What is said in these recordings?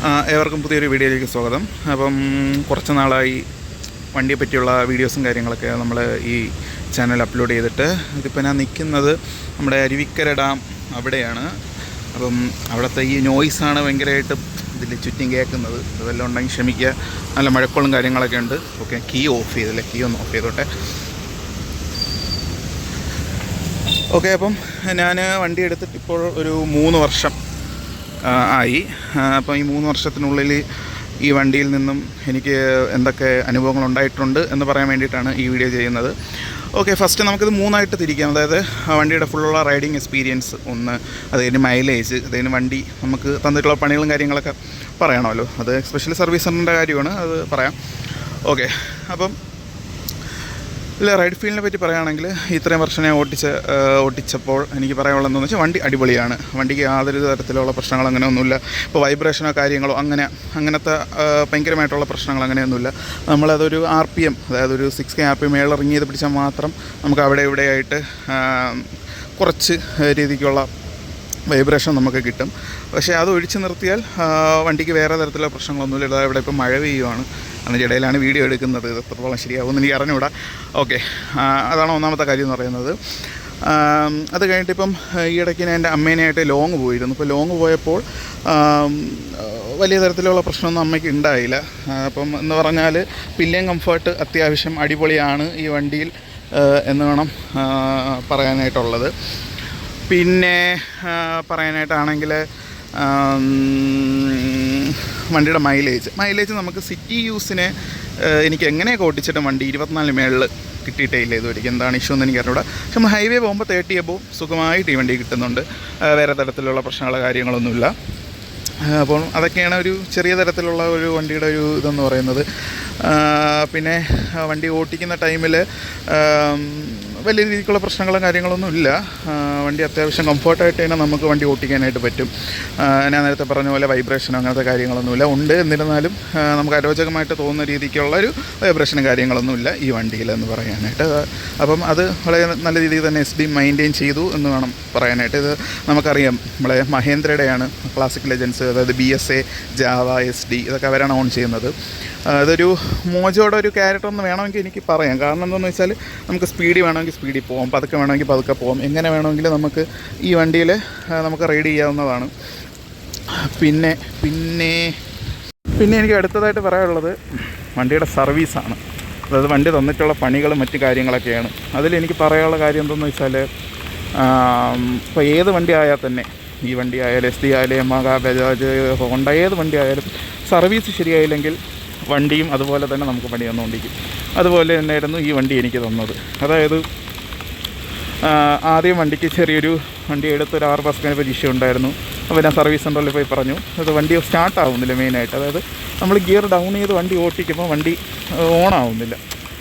ഏവർക്കും പുതിയൊരു വീഡിയോയിലേക്ക് സ്വാഗതം. അപ്പം കുറച്ച് നാളായി വണ്ടിയെ പറ്റിയുള്ള വീഡിയോസും കാര്യങ്ങളൊക്കെ നമ്മൾ ഈ ചാനൽ അപ്ലോഡ് ചെയ്തിട്ട്, ഇതിപ്പോൾ ഞാൻ നിൽക്കുന്നത് നമ്മുടെ അരുവിക്കര ഡാം അവിടെയാണ്. അപ്പം അവിടുത്തെ ഈ നോയ്സാണ് ഭയങ്കരമായിട്ട് ഇതിൽ ചുറ്റും കേൾക്കുന്നത്. ഇതെല്ലാം ഉണ്ടെങ്കിൽ ക്ഷമിക്കുക, നല്ല മഴക്കോളും കാര്യങ്ങളൊക്കെ ഉണ്ട്. ഓക്കെ, കീ ഓഫ് ചെയ്തില്ലേ, കീ ഒന്ന് ഓഫ് ചെയ്തോട്ടെ. ഓക്കെ, അപ്പം ഞാൻ വണ്ടി എടുത്തിട്ട് ഇപ്പോൾ ഒരു 3 വർഷം ആയി. അപ്പം ഈ 3 വർഷത്തിനുള്ളിൽ ഈ വണ്ടിയിൽ നിന്നും എനിക്ക് എന്തൊക്കെ അനുഭവങ്ങൾ ഉണ്ടായിട്ടുണ്ട് എന്ന് പറയാൻ വേണ്ടിയിട്ടാണ് ഈ വീഡിയോ ചെയ്യുന്നത്. ഓക്കെ, ഫസ്റ്റ് നമുക്കിത് 3ആയിട്ട് തിരിക്കാം. അതായത് വണ്ടിയുടെ ഫുള്ളുള്ള റൈഡിങ് എക്സ്പീരിയൻസ് ഒന്ന്, അത് കഴിഞ്ഞ് മൈലേജ്, അത് കഴിഞ്ഞ് വണ്ടി നമുക്ക് തന്നിട്ടുള്ള പണികളും കാര്യങ്ങളൊക്കെ പറയണമല്ലോ. അത് എസ്പെഷ്യലി സർവീസ് സെൻ്ററിൻ്റെ കാര്യമാണ്, അത് പറയാം. ഓക്കെ, അപ്പം റൈഡ് ഫീൽഡിനെ പറ്റി പറയുകയാണെങ്കിൽ ഇത്രയും വർഷം ഞാൻ ഓടിച്ചപ്പോൾ എനിക്ക് പറയാനുള്ളതെന്ന് വെച്ചാൽ വണ്ടി അടിപൊളിയാണ്. വണ്ടിക്ക് യാതൊരു തരത്തിലുള്ള പ്രശ്നങ്ങൾ അങ്ങനെയൊന്നുമില്ല. ഇപ്പോൾ വൈബ്രേഷനോ കാര്യങ്ങളോ അങ്ങനത്തെ ഭയങ്കരമായിട്ടുള്ള പ്രശ്നങ്ങൾ അങ്ങനെയൊന്നുമില്ല. നമ്മളതൊരു RPM, അതായത് ഒരു 6K RPM മേളിറങ്ങിയത് പിടിച്ചാൽ മാത്രം നമുക്ക് അവിടെ ഇവിടെയായിട്ട് കുറച്ച് രീതിക്കുള്ള വൈബ്രേഷൻ നമുക്ക് കിട്ടും. പക്ഷേ അത് ഒഴിച്ചു നിർത്തിയാൽ വണ്ടിക്ക് വേറെ തരത്തിലുള്ള പ്രശ്നങ്ങളൊന്നുമില്ല. ഇതാ ഇവിടെ ഇപ്പോൾ മഴ പെയ്യുവാണ്, അതിൻ്റെ ഇടയിലാണ് വീഡിയോ എടുക്കുന്നത്. ഇത് എത്രത്തോളം ശരിയാവുമെന്ന് എനിക്ക് അറിഞ്ഞുകൂടാ. ഓക്കെ, അതാണ് ഒന്നാമത്തെ കാര്യം എന്ന് പറയുന്നത്. അത് കഴിഞ്ഞിട്ടിപ്പം ഈ ഇടയ്ക്ക് ഞാൻ എൻ്റെ അമ്മേനെയായിട്ട് ലോങ് പോയിരുന്നു. ഇപ്പോൾ ലോങ് പോയപ്പോൾ വലിയ തരത്തിലുള്ള പ്രശ്നമൊന്നും അമ്മയ്ക്ക് ഉണ്ടായില്ല. അപ്പം എന്ന് പറഞ്ഞാൽ പില്ലിയൻ കംഫർട്ട് അത്യാവശ്യം അടിപൊളിയാണ് ഈ വണ്ടിയിൽ എന്ന് വേണം പറയാനായിട്ടുള്ളത്. പിന്നെ പറയാനായിട്ടാണെങ്കിൽ വണ്ടിയുടെ മൈലേജ് നമുക്ക് സിറ്റി യൂസിന് എനിക്ക് എങ്ങനെയൊക്കെ ഓടിച്ചിട്ടും വണ്ടി 24 മേളിൽ കിട്ടിയിട്ടേ ഇല്ല ഇതുവരെയ്ക്ക്. എന്താണ് ഇഷ്യൂ എന്ന് എനിക്ക് അറിഞ്ഞൂടാ. പക്ഷെ നമ്മൾ ഹൈവേ പോകുമ്പോൾ 30 എബോവ് സുഖമായിട്ട് ഈ വണ്ടി കിട്ടുന്നുണ്ട്. വേറെ തരത്തിലുള്ള പ്രശ്നങ്ങളോ കാര്യങ്ങളൊന്നുമില്ല. അപ്പോൾ അതൊക്കെയാണ് ഒരു ചെറിയ തരത്തിലുള്ള ഒരു വണ്ടിയുടെ ഒരു ഇതെന്ന് പറയുന്നത്. പിന്നെ വണ്ടി ഓടിക്കുന്ന ടൈമിൽ വലിയ രീതിക്കുള്ള പ്രശ്നങ്ങളും കാര്യങ്ങളൊന്നും ഇല്ല. വണ്ടി അത്യാവശ്യം കംഫർട്ടായിട്ട് തന്നെ നമുക്ക് വണ്ടി ഓടിക്കാനായിട്ട് പറ്റും. ഞാൻ നേരത്തെ പറഞ്ഞ പോലെ വൈബ്രേഷനോ അങ്ങനത്തെ കാര്യങ്ങളൊന്നുമില്ല. ഉണ്ട്, എന്നിരുന്നാലും നമുക്ക് അരോചകമായിട്ട് തോന്നുന്ന രീതിക്കുള്ളൊരു വൈബ്രേഷനും കാര്യങ്ങളൊന്നുമില്ല ഈ വണ്ടിയിൽ എന്ന് പറയാനായിട്ട്. അപ്പം അത് വളരെ നല്ല രീതിയിൽ തന്നെ SD മെയിൻറ്റെയിൻ ചെയ്തു എന്ന് വേണം പറയാനായിട്ട്. ഇത് നമുക്കറിയാം, നമ്മളെ മഹേന്ദ്രയുടെയാണ് ക്ലാസിക് ലെജൻസ്, അതായത് BSA, ജാവ, SD ഇതൊക്കെ അവരാണ് ഓൺ ചെയ്യുന്നത്. അതൊരു മോജോയുടെ ഒരു ക്യാരക്ടർ എന്ന് വേണമെങ്കിൽ എനിക്ക് പറയാം. കാരണം എന്താണെന്ന് വെച്ചാൽ നമുക്ക് സ്പീഡിൽ വേണമെങ്കിൽ സ്പീഡിൽ പോകാം, പതുക്കെ വേണമെങ്കിൽ പതുക്കെ പോകാം, എങ്ങനെ വേണമെങ്കിൽ നമുക്ക് ഈ വണ്ടിയിൽ നമുക്ക് റൈഡ് ചെയ്യാവുന്നതാണ്. പിന്നെ എനിക്ക് അടുത്തതായിട്ട് പറയാനുള്ളത് വണ്ടിയുടെ സർവീസാണ്. അതായത് വണ്ടി തന്നിട്ടുള്ള പണികളും മറ്റു കാര്യങ്ങളൊക്കെയാണ്. അതിലെനിക്ക് പറയാനുള്ള കാര്യം എന്താണെന്ന് വെച്ചാൽ, ഇപ്പോൾ ഏത് വണ്ടി ആയാൽ തന്നെ, ഈ വണ്ടി ആയാലും SD ആയാലും യമഹ, ബജാജ്, ഹോണ്ട, ഏത് വണ്ടി ആയാലും സർവീസ് ശരിയായില്ലെങ്കിൽ വണ്ടിയും അതുപോലെ തന്നെ നമുക്ക് പണി തന്നുകൊണ്ടിരിക്കും. അതുപോലെ തന്നെയായിരുന്നു ഈ വണ്ടി എനിക്ക് തന്നത്. അതായത് ആദ്യം വണ്ടിക്ക് ചെറിയൊരു വണ്ടി എടുത്തൊരു 6 മാസത്തിന് ഒരു ഇഷ്യൂ ഉണ്ടായിരുന്നു. അപ്പോൾ ഞാൻ സർവീസ് സെൻ്ററിൽ പോയി പറഞ്ഞു, അത് വണ്ടി സ്റ്റാർട്ട് ആവുന്നില്ല മെയിനായിട്ട്. അതായത് നമ്മൾ ഗിയർ ഡൗൺ ചെയ്ത് വണ്ടി ഓട്ടിക്കുമ്പോൾ വണ്ടി ഓണാവുന്നില്ല.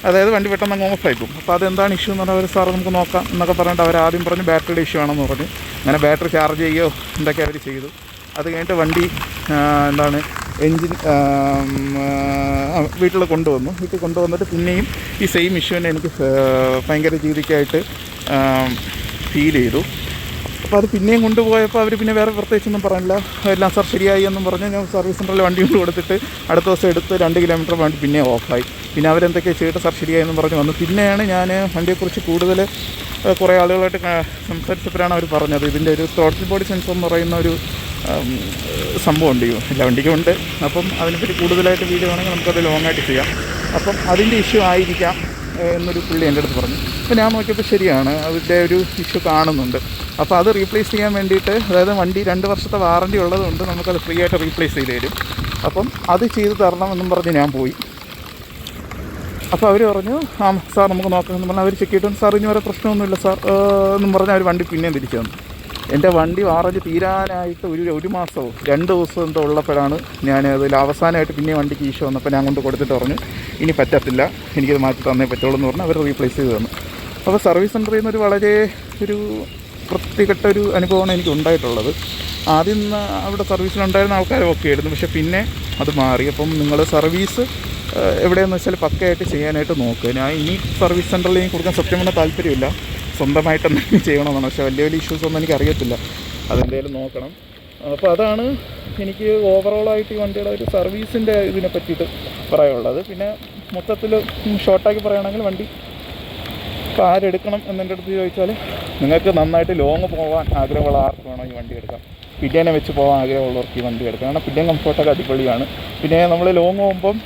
അതായത് വണ്ടി പെട്ടെന്ന് അങ്ങ് ഓഫായി പോകും. അപ്പോൾ അതെന്താണ് ഇഷ്യൂ എന്ന് പറഞ്ഞാൽ, സാർ നമുക്ക് നോക്കാം എന്നൊക്കെ പറഞ്ഞിട്ട് അവർ ആദ്യം പറഞ്ഞു ബാറ്ററിയുടെ ഇഷ്യൂ ആണെന്ന് പറഞ്ഞു. അങ്ങനെ ബാറ്ററി ചാർജ് ചെയ്യുകയോ എന്തൊക്കെ അവർ ചെയ്തു. അത് കഴിഞ്ഞിട്ട് വണ്ടി എൻജിൻ വീട്ടിൽ കൊണ്ടുവന്നിട്ട് പിന്നെയും ഈ സെയിം ഇഷ്യൂവിനെ എനിക്ക് ഭയങ്കര രീതിക്കായിട്ട് ഫീൽ ചെയ്തു. അപ്പോൾ അത് പിന്നെയും കൊണ്ടുപോയപ്പോൾ അവർ പിന്നെ വേറെ പ്രത്യേകിച്ചൊന്നും പറഞ്ഞില്ല. എല്ലാം സാർ ശരിയായി എന്നും പറഞ്ഞ് ഞാൻ സർവീസ് സെൻ്ററിൽ വണ്ടി കൊണ്ട് കൊടുത്തിട്ട് അടുത്ത ദിവസം എടുത്ത് 2 കിലോമീറ്റർ വണ്ടി പിന്നെ ഓഫായി. പിന്നെ അവരെന്തൊക്കെ ചെയ്തിട്ട് സാർ ശരിയായെന്നും പറഞ്ഞ് വന്നു. പിന്നെയാണ് ഞാൻ വണ്ടിയെക്കുറിച്ച് കൂടുതൽ കുറേ ആളുകളായിട്ട് സംസാരിച്ചപ്പോഴാണ് അവർ പറഞ്ഞത്, ഇതിൻ്റെ ഒരു ത്രോട്ടിൽ ബോഡി സെൻസർ എന്ന് പറയുന്ന ഒരു സംഭവം ഉണ്ട്, എല്ലാ വണ്ടിക്കുമുണ്ട്. അപ്പം അതിനെപ്പറ്റി കൂടുതലായിട്ട് വീഡിയോ ആണെങ്കിൽ നമുക്കത് ലോങ്ങായിട്ട് ചെയ്യാം. അപ്പം അതിൻ്റെ ഇഷ്യൂ ആയിരിക്കാം എന്നൊരു പുള്ളി എൻ്റെ അടുത്ത് പറഞ്ഞു. അപ്പോൾ ഞാൻ നോക്കിയപ്പോൾ ശരിയാണ്, അതിൻ്റെ ഒരു ഇഷ്യൂ കാണുന്നുണ്ട്. അപ്പോൾ അത് റീപ്ലേസ് ചെയ്യാൻ വേണ്ടിയിട്ട്, അതായത് വണ്ടി 2 വർഷത്തെ വാറണ്ടി ഉള്ളതുകൊണ്ട് നമുക്കത് ഫ്രീ ആയിട്ട് റീപ്ലേസ് ചെയ്ത് തരും. അപ്പം അത് ചെയ്ത് തരണം എന്നും പറഞ്ഞ് ഞാൻ പോയി. അപ്പോൾ അവർ പറഞ്ഞു, സാർ നമുക്ക് നോക്കാമെന്ന് പറഞ്ഞാൽ അവർ ചെക്ക് ചെയ്തിട്ട്, സാർ ഇനി വരെ പ്രശ്നമൊന്നുമില്ല സാർ എന്നും പറഞ്ഞാൽ അവർ വണ്ടി പിന്നെയും തിരിച്ചു തന്നു. എൻ്റെ വണ്ടി വാറണ്ടി തീരാനായിട്ട് ഒരു മാസമോ 2 ദിവസം എന്തോ ഉള്ളപ്പോഴാണ് ഞാൻ അതിൽ അവസാനമായിട്ട് പിന്നെ വണ്ടിക്ക് ഇഷ്യൂ വന്നപ്പോൾ ഞാൻ കൊണ്ട് കൊടുത്തിട്ട് പറഞ്ഞു, ഇനി പറ്റത്തില്ല, എനിക്കത് മാറ്റി തന്നേ പറ്റുള്ളൂ എന്ന് പറഞ്ഞാൽ അവർ റീപ്ലേസ് ചെയ്ത് തന്നു. അപ്പോൾ സർവീസ് സെൻ്ററിൽ നിന്നൊരു വളരെ ഒരു വൃത്തികെട്ട ഒരു അനുഭവമാണ് എനിക്ക് ഉണ്ടായിട്ടുള്ളത്. ആദ്യം അവിടെ സർവീസിലുണ്ടായിരുന്ന ആൾക്കാരും ഒക്കെ ആയിരുന്നു, പക്ഷേ പിന്നെ അത് മാറി. അപ്പം നിങ്ങൾ സർവീസ് എവിടെയെന്ന് വെച്ചാൽ പക്കയായിട്ട് ചെയ്യാനായിട്ട് നോക്കുക. ഞാൻ ഇനി സർവീസ് സെൻ്ററിൽ എനിക്ക് കൊടുക്കാൻ സത്യം പറഞ്ഞാൽ താല്പര്യമില്ല. സ്വന്തമായിട്ട് എന്തെങ്കിലും ചെയ്യണമെന്നാണ്. പക്ഷേ വലിയ ഇഷ്യൂസൊന്നും എനിക്കറിയത്തില്ല. അതെന്തെങ്കിലും നോക്കണം. അപ്പോൾ അതാണ് എനിക്ക് ഓവറോളായിട്ട് ഈ വണ്ടിയുടെ ഒരു സർവീസിൻ്റെ ഇതിനെ പറ്റിയിട്ട് പറയാനുള്ളത്. പിന്നെ മൊത്തത്തിൽ ഷോർട്ടാക്കി പറയുകയാണെങ്കിൽ വണ്ടി ഇപ്പോൾ ആരെടുക്കണം എന്നെൻ്റെ അടുത്ത് ചോദിച്ചാൽ, നിങ്ങൾക്ക് നന്നായിട്ട് ലോങ് പോകാൻ ആഗ്രഹമുള്ള ആർക്ക് വേണോ ഈ വണ്ടി എടുക്കാം. പിന്നേനെ വെച്ച് പോകാൻ ആഗ്രഹമുള്ളവർക്ക് ഈ വണ്ടി എടുക്കാം. കാരണം പിന്നെയും കംഫർട്ടൊക്കെ അടിപൊളിയാണ്. പിന്നെ നമ്മൾ ലോങ് പോകുമ്പം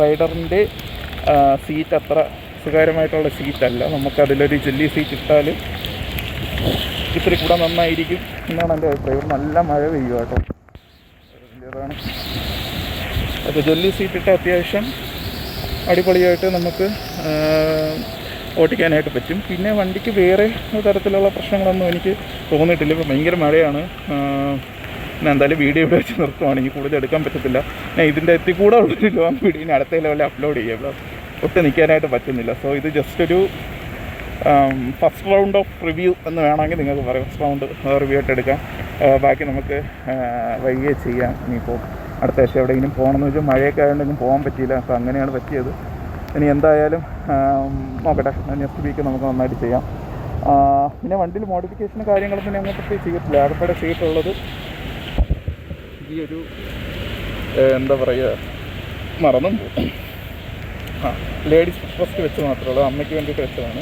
റൈഡറിൻ്റെ സീറ്റ് അത്ര സുഖകരമായിട്ടുള്ള സീറ്റല്ല. നമുക്കതിലൊരു ജെല്ലി സീറ്റ് ഇട്ടാൽ ഇത്തിരി കൂടെ നന്നായിരിക്കും എന്നാണ് എൻ്റെ അഭിപ്രായം. നല്ല മഴ പെയ്യുക കേട്ടോ, അതാണ്. അപ്പോൾ ജെല്ലി സീറ്റ് ഇട്ട് അത്യാവശ്യം അടിപൊളിയായിട്ട് നമുക്ക് ഓടിക്കാനായിട്ട് പറ്റും. പിന്നെ വണ്ടിക്ക് വേറെ തരത്തിലുള്ള പ്രശ്നങ്ങളൊന്നും എനിക്ക് തോന്നിയിട്ടില്ല. ഇപ്പോൾ ഭയങ്കര മഴയാണ്. ഞാൻ എന്തായാലും വീഡിയോ ഇവിടെ വെച്ച് നിർത്തുവാണെങ്കിൽ കൂടുതൽ എടുക്കാൻ പറ്റത്തില്ല. ഞാൻ ഇതിൻ്റെ കൂടെ ഉള്ളൊരു ലോങ് വീഡിയോ ഇനി അടുത്ത ലെവലിൽ അപ്ലോഡ് ചെയ്യാം. ഒട്ടും നിൽക്കാനായിട്ട് പറ്റുന്നില്ല. സോ ഇത് ജസ്റ്റ് ഒരു ഫസ്റ്റ് റൗണ്ട് ഓഫ് റിവ്യൂ എന്ന് വേണമെങ്കിൽ നിങ്ങൾക്ക് പറയാം. ഫസ്റ്റ് റൗണ്ട് റിവ്യൂ ആയിട്ട് എടുക്കാം. ബാക്കി നമുക്ക് വൈകിയേ ചെയ്യാം. ഇനിയിപ്പോൾ അടുത്ത ആഴ്ച എവിടെയെങ്കിലും പോകണമെന്ന് വെച്ചാൽ മഴയൊക്കെ ആയതുകൊണ്ടൊന്നും പോകാൻ പറ്റിയില്ല. അപ്പോൾ അങ്ങനെയാണ് പറ്റിയത്. ഇനി എന്തായാലും നോക്കട്ടെ, നെക്സ്റ്റ് വീക്ക് നമുക്ക് നന്നായിട്ട് ചെയ്യാം. പിന്നെ വണ്ടിയിൽ മോഡിഫിക്കേഷൻ കാര്യങ്ങളൊന്നും ഞാൻ പ്രത്യേകിച്ച് ചെയ്യത്തില്ല. ആകെപ്പാടെ ചെയ്തിട്ടുള്ളത് ഈ ഒരു എന്താ പറയുക, മറന്നും ലേഡീസ് ഫസ്റ്റ് വെച്ച് മാത്രമേ ഉള്ളൂ. അമ്മയ്ക്ക് വേണ്ടിയിട്ട് വെച്ചതാണ്.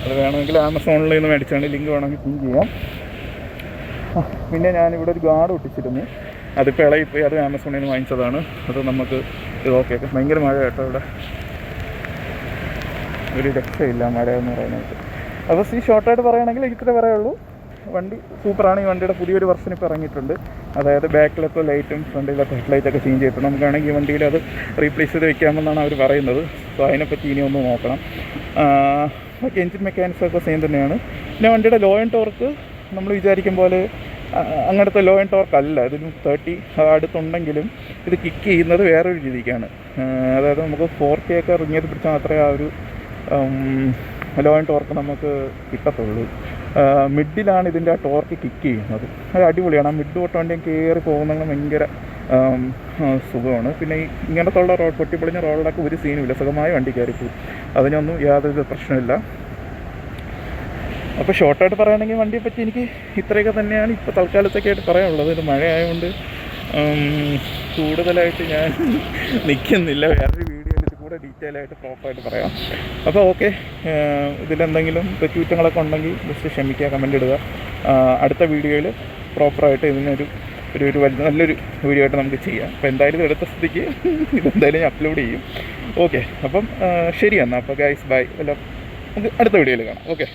അത് വേണമെങ്കിൽ ആമസോണിൽ നിന്ന് മേടിച്ചാണ്, ലിങ്ക് വേണമെങ്കിൽ പിൻ ചെയ്യാം. പിന്നെ ഞാനിവിടെ ഒരു ഗാർഡ് ഒട്ടിച്ചിരുന്നു, അതിപ്പോൾ ഇളകിപ്പോയി. അത് ആമസോണിൽ നിന്ന് വാങ്ങിച്ചതാണ്. അത് നമുക്ക് ഇത് ഓക്കെ. ഭയങ്കര മഴ കേട്ടോ, ഇവിടെ ഒരു രക്ഷയില്ല മഴ എന്ന് പറയുന്നത്. അപ്പോൾ ഈ ഷോർട്ടായിട്ട് പറയുകയാണെങ്കിൽ ഇത്രേ പറയുള്ളൂ. വണ്ടി സൂപ്പറാണ്. ഈ വണ്ടിയുടെ പുതിയൊരു വെർഷൻ ഇപ്പോൾ ഇറങ്ങിയിട്ടുണ്ട്. അതായത് ബാക്കിലൊക്കെ ലൈറ്റും ഫ്രണ്ടിലൊക്കെ ഹെഡ്ലൈറ്റൊക്കെ ചേഞ്ച് ചെയ്തിട്ടുണ്ട്. നമുക്കാണെങ്കിൽ ഈ വണ്ടിയിൽ അത് റീപ്ലേസ് ചെയ്ത് വെക്കാമെന്നാണ് അവർ പറയുന്നത്. സോ അതിനെപ്പറ്റി ഇനി ഒന്ന് നോക്കണം. ബാക്കി എൻജിൻ മെക്കാനിക്സൊക്കെ സെയിം തന്നെയാണ്. പിന്നെ വണ്ടിയുടെ ലോ ആൻഡ് ടോർക്ക് നമ്മൾ വിചാരിക്കും പോലെ അങ്ങനത്തെ ലോ ആൻഡ് ടോർക്ക് അല്ല. ഇതിന് 30 അടുത്തുണ്ടെങ്കിലും ഇത് കിക്ക് ചെയ്യുന്നത് വേറൊരു രീതിക്കാണ്. അതായത് നമുക്ക് 4K ഒക്കെ റിങ്ങിയത് പിടിച്ചാൽ മാത്രമേ ആ ഒരു ലോ ആൻഡ് ടോർക്ക് നമുക്ക് കിട്ടത്തുള്ളൂ. മിഡിലാണ് ഇതിൻ്റെ ആ ടോർക്ക് കിക്ക് ചെയ്യുന്നത്. അത് അടിപൊളിയാണ്. ആ മിഡ് തൊട്ട് വണ്ടി കയറി പോകുന്നത് ഭയങ്കര സുഖമാണ്. പിന്നെ ഈ ഇങ്ങനത്തെ ഉള്ള റോഡ്, പൊട്ടിപ്പൊളിഞ്ഞ റോഡിലൊക്കെ ഒരു സീനുമില്ല, സുഖമായി വണ്ടി കയറി പോകും. അതിനൊന്നും യാതൊരു പ്രശ്നമില്ല. അപ്പോൾ ഷോർട്ടായിട്ട് പറയുകയാണെങ്കിൽ വണ്ടിയെ പറ്റി എനിക്ക് ഇത്രയൊക്കെ തന്നെയാണ് ഇപ്പോൾ തൽക്കാലത്തൊക്കെയായിട്ട് പറയാനുള്ളത്. ഇത് മഴ ആയതുകൊണ്ട് കൂടുതലായിട്ട് ഞാൻ നിൽക്കുന്നില്ല. വേറൊരു വീഡിയോയിൽ ഇത് കൂടെ ഡീറ്റെയിൽ ആയിട്ട് പ്രോപ്പറായിട്ട് പറയാം. അപ്പോൾ ഓക്കെ, ഇതിലെന്തെങ്കിലും തെറ്റുകുറ്റങ്ങളൊക്കെ ഉണ്ടെങ്കിൽ ജസ്റ്റ് ക്ഷമിക്കുക, കമൻ്റ് ഇടുക. അടുത്ത വീഡിയോയിൽ പ്രോപ്പറായിട്ട് ഇതിനൊരു നല്ലൊരു വീഡിയോ ആയിട്ട് നമുക്ക് ചെയ്യാം. അപ്പോൾ എന്തായാലും ഇത് എടുത്ത സ്ഥിതിക്ക് ഇതെന്തായാലും ഞാൻ അപ്ലോഡ് ചെയ്യും. ഓക്കെ, അപ്പം ശരി എന്നാൽ. അപ്പോൾ ഗൈസ് ബൈ. എല്ലാം നമുക്ക് അടുത്ത വീഡിയോയിൽ കാണാം. ഓക്കെ.